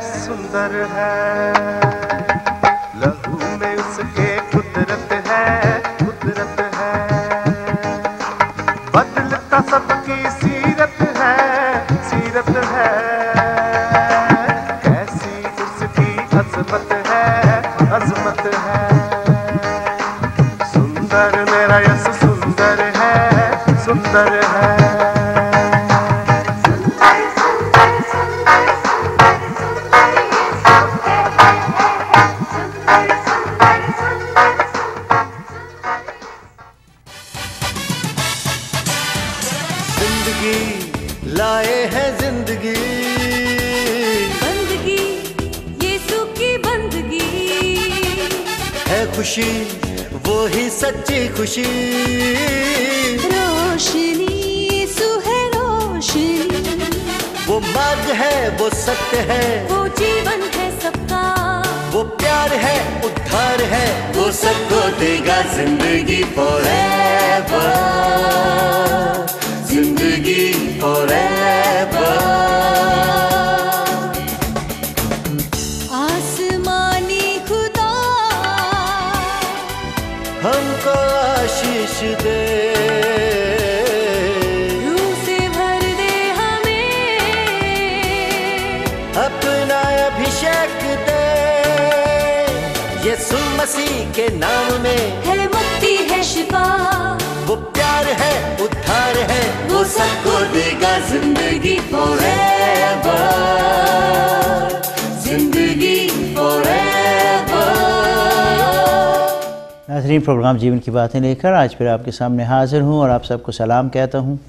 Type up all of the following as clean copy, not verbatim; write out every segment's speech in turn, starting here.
सुंदर है लहू में उसके कुदरत है बदलता सबकी सीरत है कैसी उसकी अजमत है सुंदर मेरा यस सुंदर है लाए है जिंदगी बंदगी यीशु की बंदगी है खुशी वो ही सच्ची खुशी रोशनी यीशु है रोशनी वो मार्ग है वो सत्य है वो जीवन है सबका वो प्यार है उद्धार है वो सबको देगा जिंदगी forever जिंदगी forever आसमानी खुदा हमको आशीष दे रूह से भर दे हमें अपना अभिषेक दे यीशु मसीह के नाम में है मुक्ति है शिफा वो प्यार है उद्धार है वो सबको देगा जिंदगी forever जिंदगी forever। नाज़रीन, प्रोग्राम जीवन की बातें लेकर आज फिर आपके सामने हाजिर हूँ और आप सबको सलाम कहता हूँ।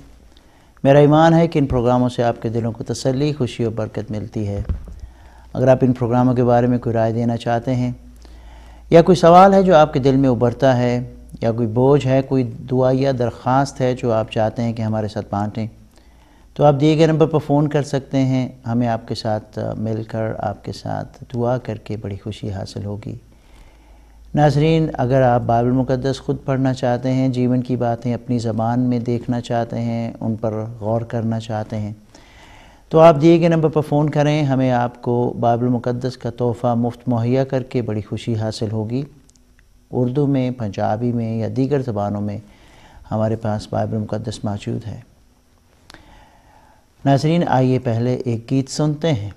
मेरा ईमान है कि इन प्रोग्रामों से आपके दिलों को तसल्ली, खुशी और बरकत मिलती है। अगर आप इन प्रोग्रामों के बारे में कोई राय देना चाहते हैं या कोई सवाल है जो आपके दिल में उभरता है या कोई बोझ है, कोई दुआ या दरख्वास्त है जो आप चाहते हैं कि हमारे साथ बांटें, तो आप दिए गए नंबर पर फ़ोन कर सकते हैं। हमें आपके साथ मिलकर आपके साथ दुआ करके बड़ी खुशी हासिल होगी। नाज़रीन, अगर आप बाइबल मुक़द्दस ख़ुद पढ़ना चाहते हैं, जीवन की बातें अपनी ज़बान में देखना चाहते हैं, उन पर गौर करना चाहते हैं, तो आप दिए गए नंबर पर फ़ोन करें। हमें आपको बाइबल मुक़द्दस का तोहफ़ा मुफ्त मुहैया करके बड़ी खुशी हासिल होगी। उर्दू में, पंजाबी में या दीगर ज़बानों में हमारे पास बाइबल मुक़द्दस मौजूद है। नाज़रीन, आइए पहले एक गीत सुनते हैं।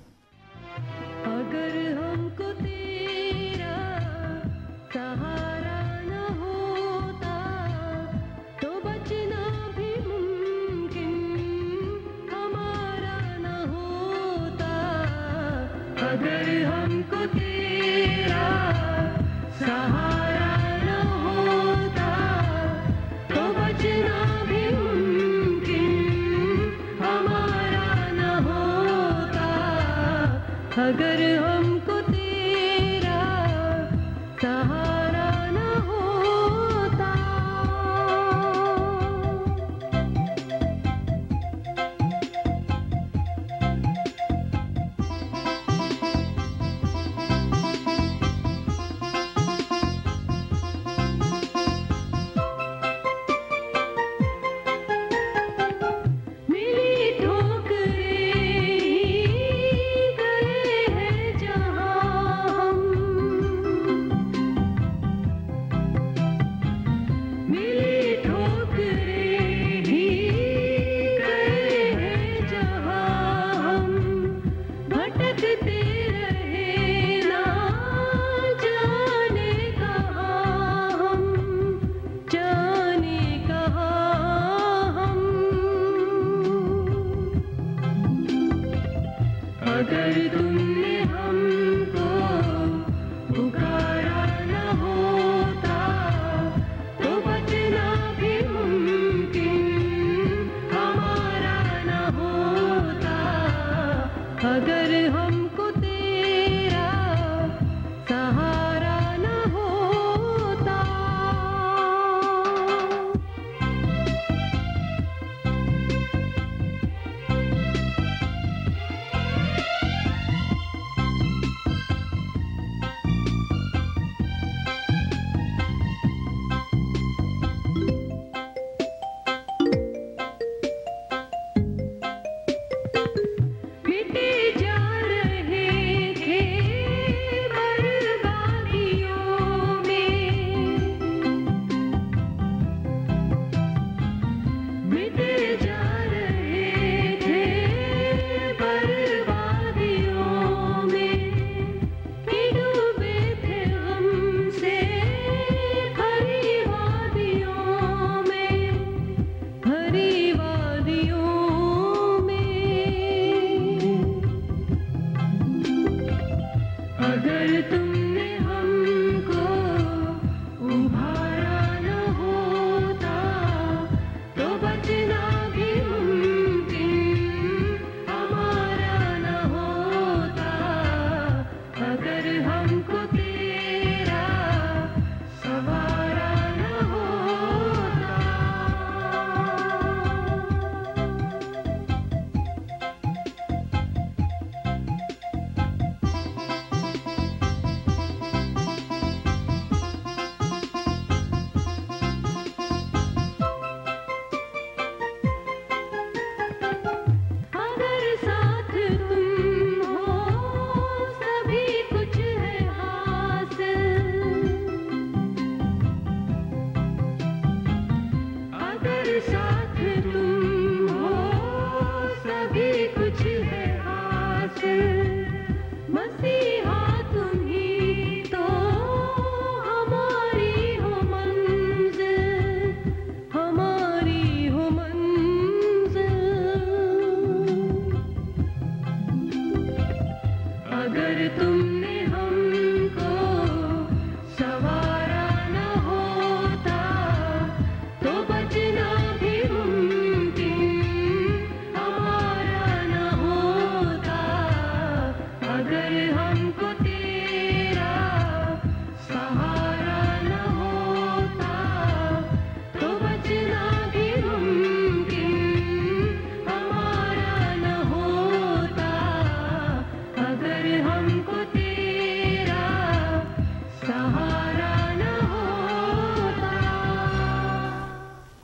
अगर हमको तेरा सहारा न होता। मिली ठोकरें गए हैं जा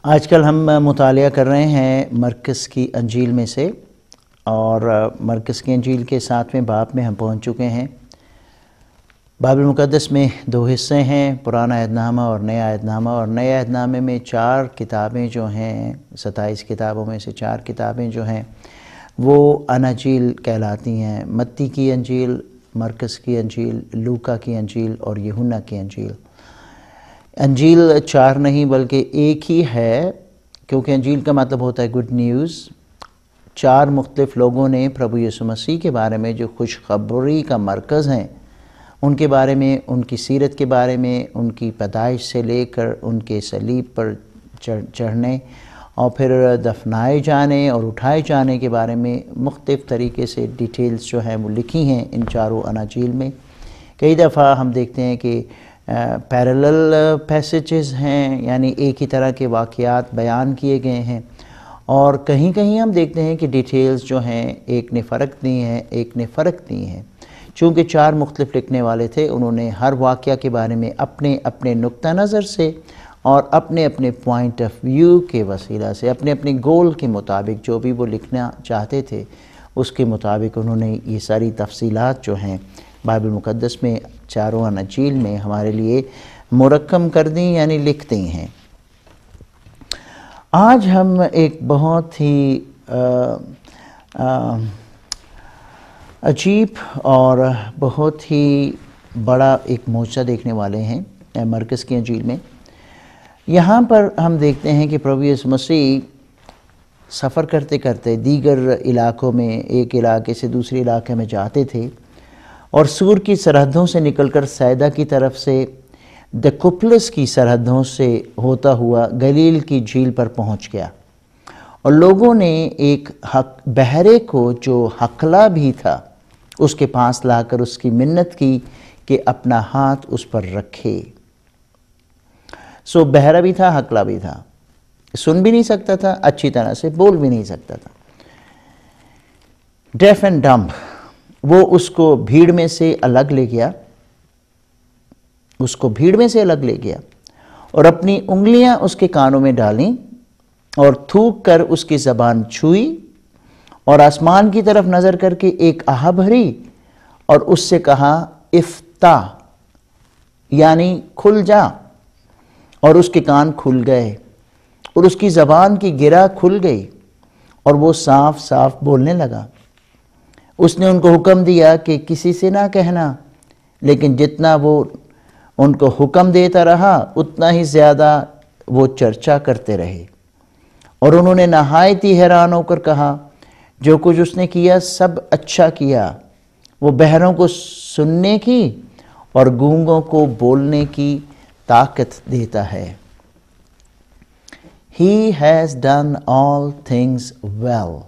आजकल हम मुतालिया कर रहे हैं मरकज़ की अंजील में से, और मरकज़ की अंजील के 7वें बाब में हम पहुंच चुके हैं। बाइबल मुक़द्दस में 2 हिस्से हैं, पुराना अहदनामा और नया अहदनामा। और नए अहदनामे में 4 किताबें जो हैं, 27 किताबों में से 4 किताबें जो हैं वो अनाजील कहलाती हैं। मत्ती की अंजील, मरकज़ की अंजील, लूका की अंजील और यूहन्ना की अंजील। अंजील 4 नहीं बल्कि एक ही है, क्योंकि अंजील का मतलब होता है गुड न्यूज़। 4 मुख्तलिफ़ लोगों ने प्रभु यीशु मसीह के बारे में, जो खुशखबरी का मरकज़ हैं, उनके बारे में, उनकी सीरत के बारे में, उनकी पैदाइश से लेकर उनके सलीब पर चढ़ने और फिर दफनाए जाने और उठाए जाने के बारे में मुख्तलिफ़ तरीके से डिटेल्स जो हैं वो लिखी हैं इन 4 अनाजील में। कई दफ़ा हम देखते हैं कि पैरेलल पैसेजेस हैं, यानी एक ही तरह के वाक़यात बयान किए गए हैं, और कहीं कहीं हम देखते हैं कि डिटेल्स जो हैं एक ने फ़र्क दी हैं, एक ने फ़र्क दी हैं। चूँकि 4 मुख्तलिफ़ लिखने वाले थे, उन्होंने हर वाक़या के बारे में अपने अपने नुक्ता नज़र से और अपने अपने पॉइंट ऑफ व्यू के वसीला से, अपने अपने गोल के मुताबिक जो भी वो लिखना चाहते थे उसके मुताबिक उन्होंने ये सारी तफसीलात जो हैं बाइबल मुक़द्दस में 4 अनाजील में हमारे लिए मुरक्कम कर दी, यानी लिख दी हैं। आज हम एक बहुत ही अजीब और बहुत ही बड़ा एक मोजा देखने वाले हैं मरकज़ की अंजील में। यहाँ पर हम देखते हैं कि प्रभु यीशु मसीह सफ़र करते करते दीगर इलाकों में, एक इलाके से दूसरे इलाके में जाते थे, और सूर की सरहदों से निकलकर सैदा की तरफ से दकुपलस की सरहदों से होता हुआ गलील की झील पर पहुंच गया। और लोगों ने एक बहरे को, जो हकला भी था, उसके पास लाकर उसकी मिन्नत की कि अपना हाथ उस पर रखे। सो बहरा भी था, हकला भी था, सुन भी नहीं सकता था, अच्छी तरह से बोल भी नहीं सकता था, डेफ एंड डम्ब। वो उसको भीड़ में से अलग ले गया, उसको भीड़ में से अलग ले गया और अपनी उंगलियां उसके कानों में डालीं और थूक कर उसकी ज़बान छुई और आसमान की तरफ नज़र करके एक आह भरी और उससे कहा, इफ्ता, यानी खुल जा। और उसके कान खुल गए और उसकी ज़बान की गिरा खुल गई और वो साफ साफ बोलने लगा। उसने उनको हुक्म दिया कि किसी से ना कहना, लेकिन जितना वो उनको हुक्म देता रहा उतना ही ज़्यादा वो चर्चा करते रहे। और उन्होंने नहायत ही हैरान होकर कहा, जो कुछ उसने किया सब अच्छा किया। वो बहरों को सुनने की और गूंगों को बोलने की ताकत देता है। He has done all things well.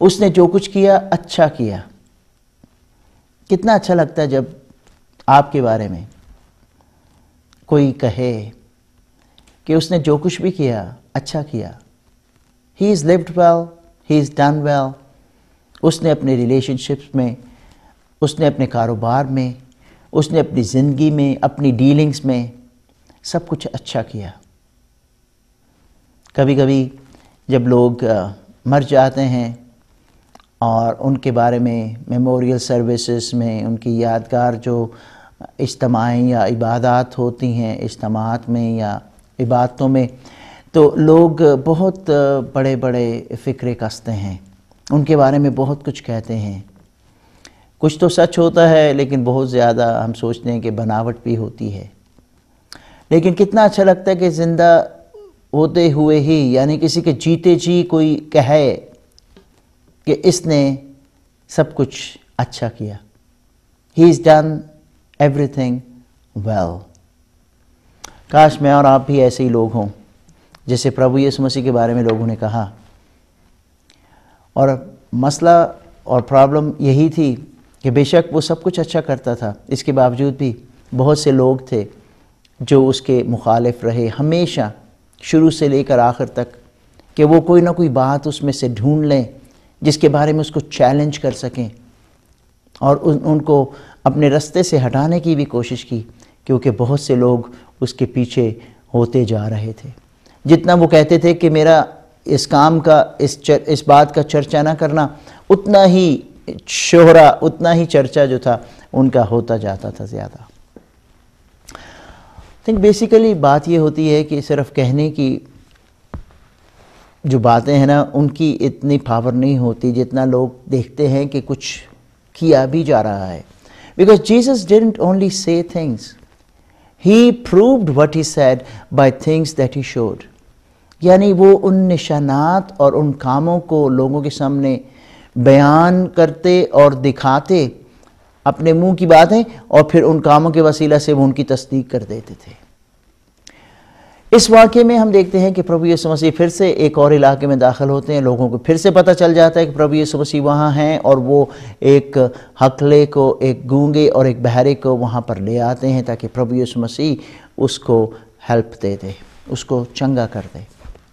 उसने जो कुछ किया अच्छा किया। कितना अच्छा लगता है जब आपके बारे में कोई कहे कि उसने जो कुछ भी किया अच्छा किया। He is lived well, he is done well. उसने अपने रिलेशनशिप्स में, उसने अपने कारोबार में, उसने अपनी ज़िंदगी में, अपनी डीलिंग्स में सब कुछ अच्छा किया। कभी कभी जब लोग मर जाते हैं और उनके बारे में मेमोरियल सर्विसेज में उनकी यादगार जो इज्तिमाएँ या इबादत होती हैं, इज्तिमात में या इबादतों में, तो लोग बहुत बड़े बड़े फ़िक्रे कसते हैं, उनके बारे में बहुत कुछ कहते हैं। कुछ तो सच होता है, लेकिन बहुत ज़्यादा हम सोचते हैं कि बनावट भी होती है। लेकिन कितना अच्छा लगता है कि ज़िंदा होते हुए ही, यानी किसी के जीते जी कोई कहे कि इसने सब कुछ अच्छा किया। He has done everything well. काश मैं और आप भी ऐसे ही लोग हों जैसे प्रभु यीशु मसीह के बारे में लोगों ने कहा। और मसला और प्रॉब्लम यही थी कि बेशक वो सब कुछ अच्छा करता था, इसके बावजूद भी बहुत से लोग थे जो उसके मुखालिफ रहे हमेशा, शुरू से लेकर आखिर तक, कि वो कोई ना कोई बात उसमें से ढूंढ लें जिसके बारे में उसको चैलेंज कर सकें, और उनको अपने रास्ते से हटाने की भी कोशिश की, क्योंकि बहुत से लोग उसके पीछे होते जा रहे थे। जितना वो कहते थे कि मेरा इस काम का इस बात का चर्चा ना करना, उतना ही शोहरा, उतना ही चर्चा जो था उनका होता जाता था ज़्यादा। थिंक बेसिकली बात ये होती है कि सिर्फ कहने की जो बातें हैं ना, उनकी इतनी पावर नहीं होती जितना लोग देखते हैं कि कुछ किया भी जा रहा है। Because Jesus didn't only say things, he proved what he said bye things that he showed. यानी वो उन निशानात और उन कामों को लोगों के सामने बयान करते और दिखाते, अपने मुंह की बातें, और फिर उन कामों के वसीला से वो उनकी तस्दीक कर देते थे। इस वाक़े में हम देखते हैं कि प्रभु यीशु मसीह फिर से एक और इलाके में दाखिल होते हैं। लोगों को फिर से पता चल जाता है कि प्रभु यीशु मसीह वहाँ हैं, और वो एक हकले को, एक गूंगे और एक बहरे को वहाँ पर ले आते हैं ताकि प्रभु यीशु मसीह उसको हेल्प दे दे, उसको चंगा कर दे,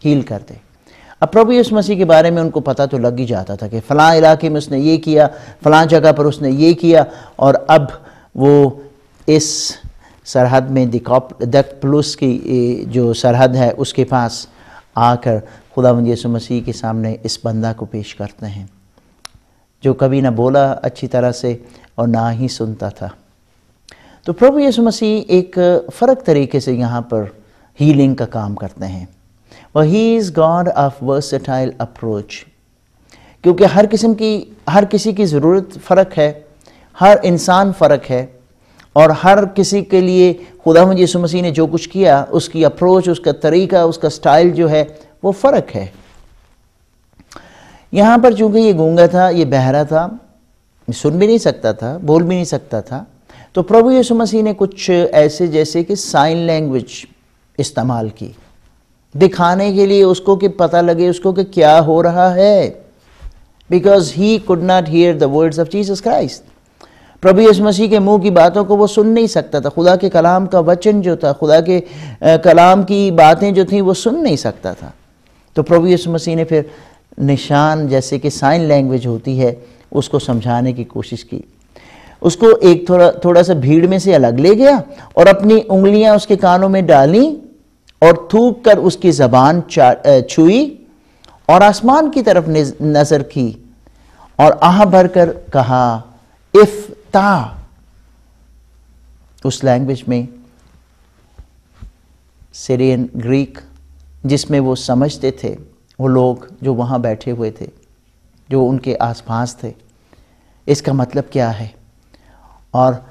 हील कर दे। अब प्रभु यीशु मसीह के बारे में उनको पता तो लग ही जाता था कि फ़लाँ इलाके में उसने ये किया, फ़लाँ जगह पर उसने ये किया, और अब वो इस सरहद में दिकप्लुस की जो सरहद है उसके पास आकर खुदावंद यीशु मसीह के सामने इस बंदा को पेश करते हैं जो कभी ना बोला अच्छी तरह से और ना ही सुनता था। तो प्रभु यीशु मसीह एक फ़र्क तरीके से यहाँ पर हीलिंग का काम करते हैं। वह he is God of versatile approach, क्योंकि हर किसी की ज़रूरत फ़र्क है, हर इंसान फ़र्क है, और हर किसी के लिए खुदावंद यीशु मसीह ने जो कुछ किया उसकी अप्रोच, उसका तरीका, उसका स्टाइल जो है वो फ़र्क है। यहाँ पर चूँकि ये गूंगा था, ये बहरा था, सुन भी नहीं सकता था, बोल भी नहीं सकता था, तो प्रभु यीशु मसीह ने कुछ ऐसे जैसे कि साइन लैंग्वेज इस्तेमाल की, दिखाने के लिए उसको कि पता लगे उसको कि क्या हो रहा है, because he could not hear the words of Jesus Christ. प्रभु यीशु मसीह के मुंह की बातों को वो सुन नहीं सकता था, खुदा के कलाम का वचन जो था, खुदा के कलाम की बातें जो थी वो सुन नहीं सकता था। तो प्रभु यीशु मसीह ने फिर निशान जैसे कि साइन लैंग्वेज होती है उसको समझाने की कोशिश की। उसको एक थोड़ा सा भीड़ में से अलग ले गया और अपनी उंगलियां उसके कानों में डाली और थूक कर उसकी ज़बान छुई और आसमान की तरफ नज़र की और आह भरकर कहा इफ्ता। उस लैंग्वेज में सीरियन ग्रीक जिसमें वो समझते थे, वो लोग जो वहाँ बैठे हुए थे, जो उनके आसपास थे, इसका मतलब क्या है। और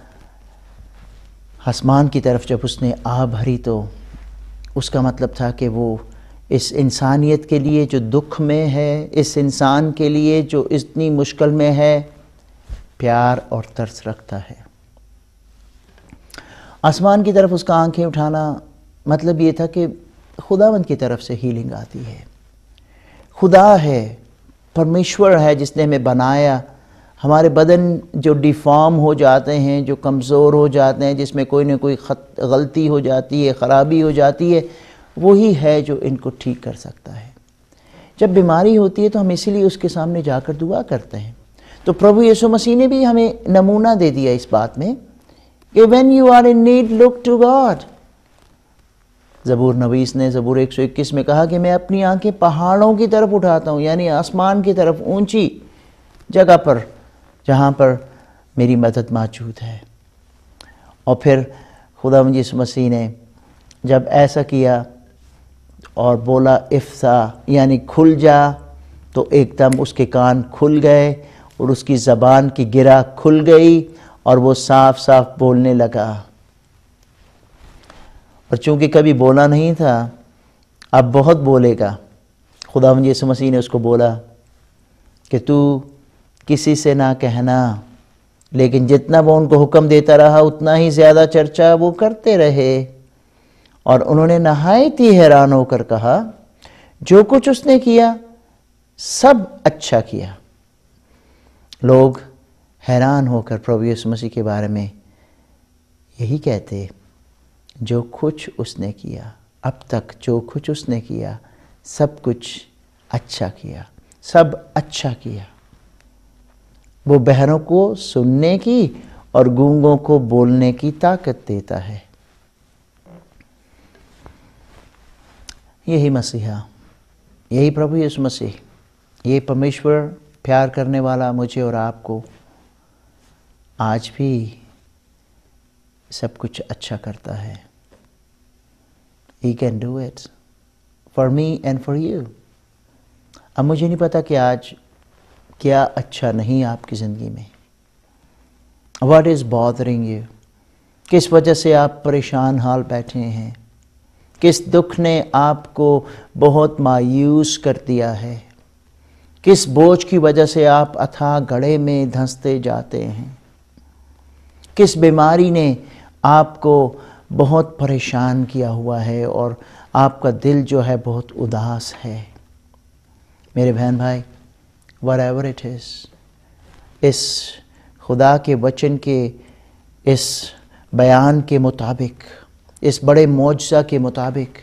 आसमान की तरफ जब उसने आह भरी तो उसका मतलब था कि वो इस इंसानियत के लिए जो दुख में है, इस इंसान के लिए जो इतनी मुश्किल में है, प्यार और तरस रखता है। आसमान की तरफ उसका आंखें उठाना मतलब ये था कि खुदावंद की तरफ से हीलिंग आती है। खुदा है, परमेश्वर है जिसने हमें बनाया। हमारे बदन जो डिफॉर्म हो जाते हैं, जो कमज़ोर हो जाते हैं, जिसमें कोई ना कोई गलती हो जाती है, ख़राबी हो जाती है, वही है जो इनको ठीक कर सकता है। जब बीमारी होती है तो हम इसीलिए उसके सामने जाकर दुआ करते हैं। तो प्रभु यीशु मसीह ने भी हमें नमूना दे दिया इस बात में कि when you are in need look to God. ज़बूर नवीस ने ज़बूर 121 में कहा कि मैं अपनी आंखें पहाड़ों की तरफ उठाता हूँ, यानी आसमान की तरफ, ऊंची जगह पर जहाँ पर मेरी मदद मौजूद है। और फिर खुदावंद यीशु मसीह ने जब ऐसा किया और बोला इफ्ता, यानी खुल जा, तो एकदम उसके कान खुल गए और उसकी ज़बान की गिरा खुल गई और वो साफ साफ बोलने लगा। और चूँकि कभी बोला नहीं था, अब बहुत बोलेगा। खुदावंद यीशु मसीह ने उसको बोला कि तू किसी से ना कहना, लेकिन जितना वो उनको हुक्म देता रहा उतना ही ज़्यादा चर्चा वो करते रहे। और उन्होंने नहायत ही हैरान होकर कहा जो कुछ उसने किया सब अच्छा किया। लोग हैरान होकर प्रभु यीशु मसीह के बारे में यही कहते, जो कुछ उसने किया, अब तक जो कुछ उसने किया सब कुछ अच्छा किया, सब अच्छा किया। वो बहरों को सुनने की और गूंगों को बोलने की ताकत देता है। यही मसीहा, यही प्रभु यीशु मसीह, ये परमेश्वर प्यार करने वाला मुझे और आपको आज भी सब कुछ अच्छा करता है। He can do it for me and for you. अब मुझे नहीं पता कि आज क्या अच्छा नहीं आपकी ज़िंदगी में। What is bothering you? किस वजह से आप परेशान हाल बैठे हैं? किस दुख ने आपको बहुत मायूस कर दिया है? किस बोझ की वजह से आप अथाह गड्ढे में धंसते जाते हैं? किस बीमारी ने आपको बहुत परेशान किया हुआ है और आपका दिल जो है बहुत उदास है? मेरे बहन भाई, whatever it is, इस खुदा के वचन के इस बयान के मुताबिक, इस बड़े मौजज़ा के मुताबिक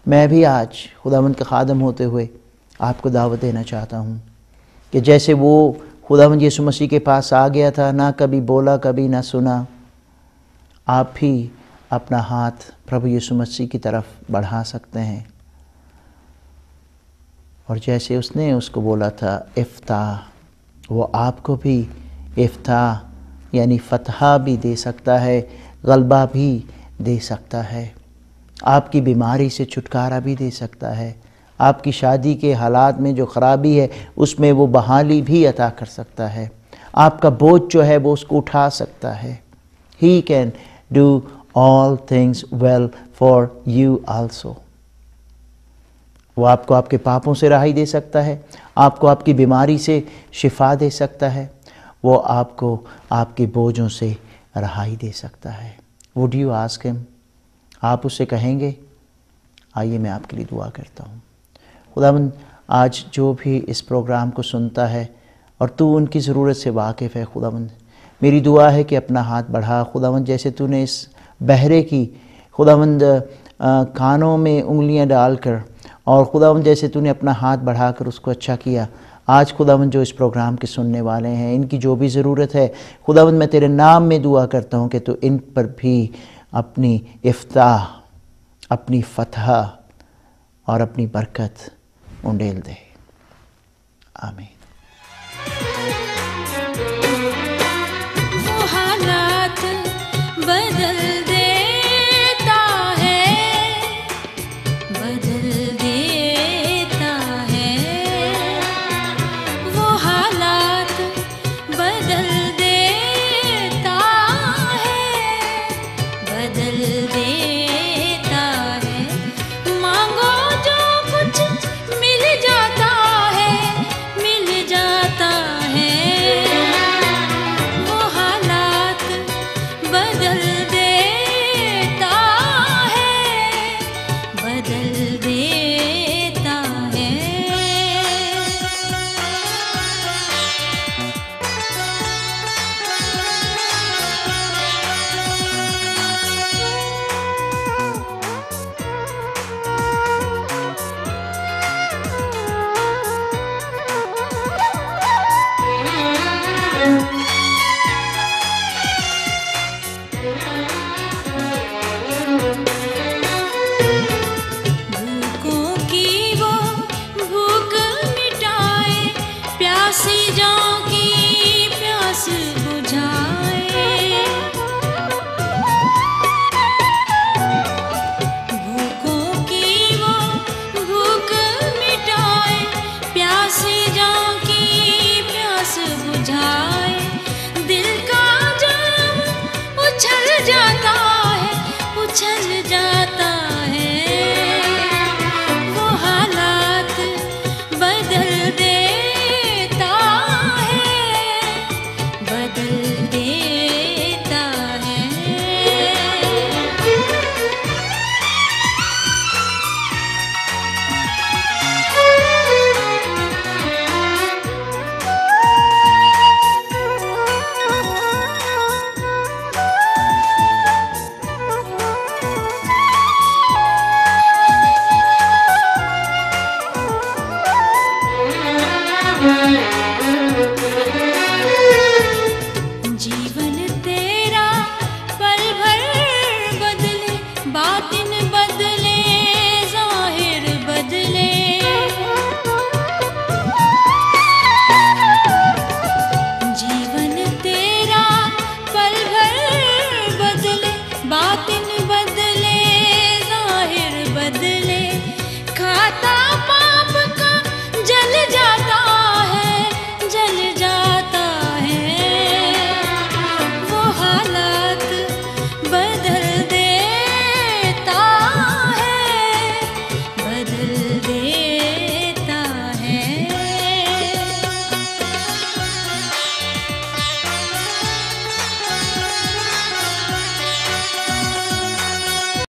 मैं भी आज खुदावंद का खादम होते हुए आपको दावत देना चाहता हूँ कि जैसे वो खुदावंद यीशु मसीह के पास आ गया था, ना कभी बोला कभी ना सुना, आप भी अपना हाथ प्रभु यीशु मसीह की तरफ बढ़ा सकते हैं। और जैसे उसने उसको बोला था इफ्ताह, वो आपको भी इफ्ताह यानी फतहा भी दे सकता है, गलबा भी दे सकता है, आपकी बीमारी से छुटकारा भी दे सकता है, आपकी शादी के हालात में जो ख़राबी है उसमें वो बहाली भी अता कर सकता है, आपका बोझ जो है वो उसको उठा सकता है। He can do all things well for you also. वो आपको आपके पापों से रहाई दे सकता है, आपको आपकी बीमारी से शिफा दे सकता है, वो आपको आपके बोझों से रहाई दे सकता है। Would you ask him? आप उससे कहेंगे? आइए मैं आपके लिए दुआ करता हूँ। खुदावंद, आज जो भी इस प्रोग्राम को सुनता है और तू उनकी ज़रूरत से वाकिफ़ है खुदावंद, मेरी दुआ है कि अपना हाथ बढ़ा खुदावंद, जैसे तूने इस बहरे की खुदावंद कानों में उंगलियां डालकर और खुदावंद जैसे तूने अपना हाथ बढ़ाकर उसको अच्छा किया, आज खुदावंद जो इस प्रोग्राम के सुनने वाले हैं, इनकी जो भी ज़रूरत है खुदावंद, मैं तेरे नाम में दुआ करता हूँ कि तू इन पर भी अपनी इफ्ताह, अपनी फतह और अपनी बरकत उंडेल दे। आमीन। वो हालात बदल देता है, बदल देता है, वो हालात बदल देता है, बदल देता है। मांगो जो कुछ मिल जाता है, मिल जाता है, वो हालात बदल देता है, बदल देता है। भूखों की वो भूख मिटाए, प्यासी जाओं की प्यास बुझाए। भूखों की वो भूख मिटाए, प्यासी जाओं की प्यास बुझाए। दिल का जाम उछल जाता है, उछल जाता